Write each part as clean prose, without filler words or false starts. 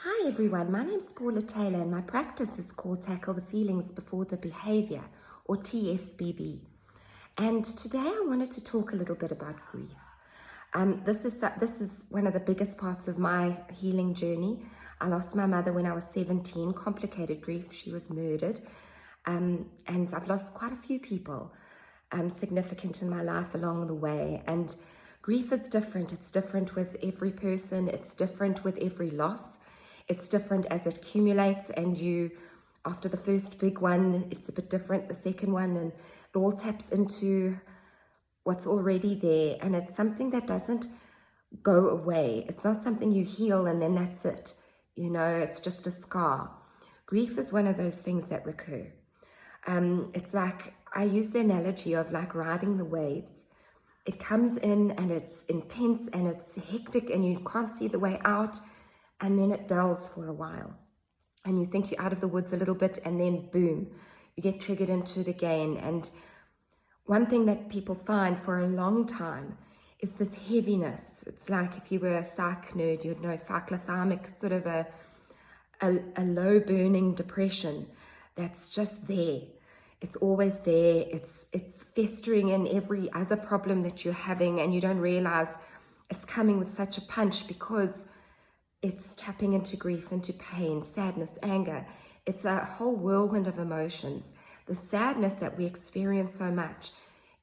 Hi everyone, my name is Paula Taylor and my practice is called Tackle the Feelings Before the Behavior, or TFBB. And today I wanted to talk a little bit about grief. This is one of the biggest parts of my healing journey. I lost my mother when I was 17, complicated grief. She was murdered. And I've lost quite a few people significant in my life along the way. And grief is different. It's different with every person. It's different with every loss. It's different as it accumulates, and after the first big one, it's a bit different, the second one, and it all taps into what's already there. And it's something that doesn't go away. It's not something you heal and then that's it. It's just a scar. Grief is one of those things that recur. It's like, I use the analogy of like riding the waves. It comes in and it's intense and it's hectic and you can't see the way out. And then it dulls for a while. And you think you're out of the woods a little bit, and then boom, you get triggered into it again. And one thing that people find for a long time is this heaviness. It's like if you were a psych nerd, you'd know cyclothymic, sort of a low burning depression that's just there. It's always there. It's festering in every other problem that you're having, and you don't realize it's coming with such a punch because it's tapping into grief, into pain, sadness, anger. It's a whole whirlwind of emotions. The sadness that we experience so much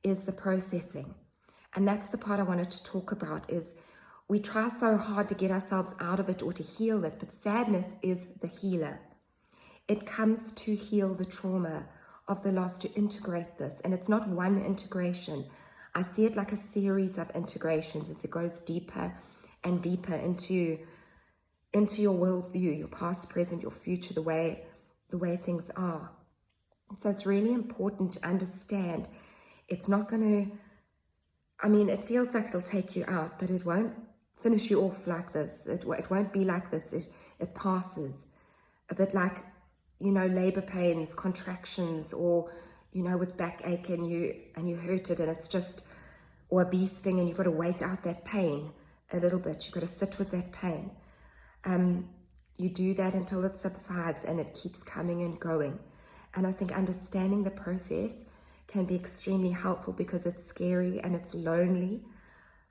is the processing. And that's the part I wanted to talk about, is we try so hard to get ourselves out of it or to heal it, but sadness is the healer. It comes to heal the trauma of the loss, to integrate this. And it's not one integration. I see it like a series of integrations as it goes deeper and deeper into your worldview, your past, present, your future, the way things are. So it's really important to understand it's not going to, it feels like it'll take you out, but it won't finish you off like this. It won't be like this. It passes. A bit like, labor pains, contractions, or, with backache and you hurt it and it's just, or a bee sting and you've got to wait out that pain a little bit. You've got to sit with that pain. You do that until it subsides and it keeps coming and going. And I think understanding the process can be extremely helpful because it's scary and it's lonely.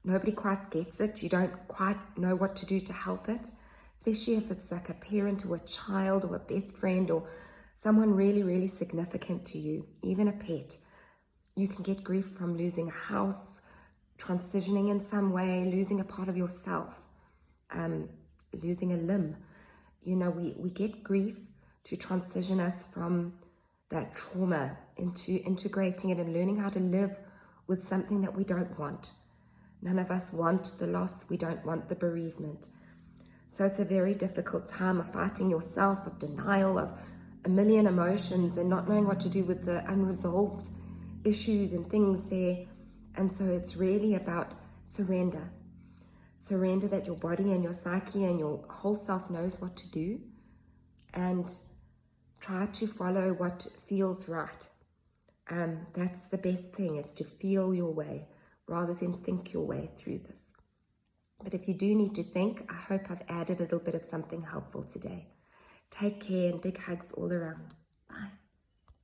Nobody quite gets it. You don't quite know what to do to help it, especially if it's like a parent or a child or a best friend or someone really, really significant to you, even a pet. You can get grief from losing a house, transitioning in some way, losing a part of yourself, losing a limb. We get grief to transition us from that trauma into integrating it and learning how to live with something that we don't want. None of us want the loss. We don't want the bereavement. So it's a very difficult time of fighting yourself, of denial, of a million emotions and not knowing what to do with the unresolved issues and things there. And so it's really about surrender. Surrender that your body and your psyche and your whole self knows what to do, and try to follow what feels right. That's the best thing, is to feel your way rather than think your way through this. But if you do need to think, I hope I've added a little bit of something helpful today. Take care and big hugs all around. Bye.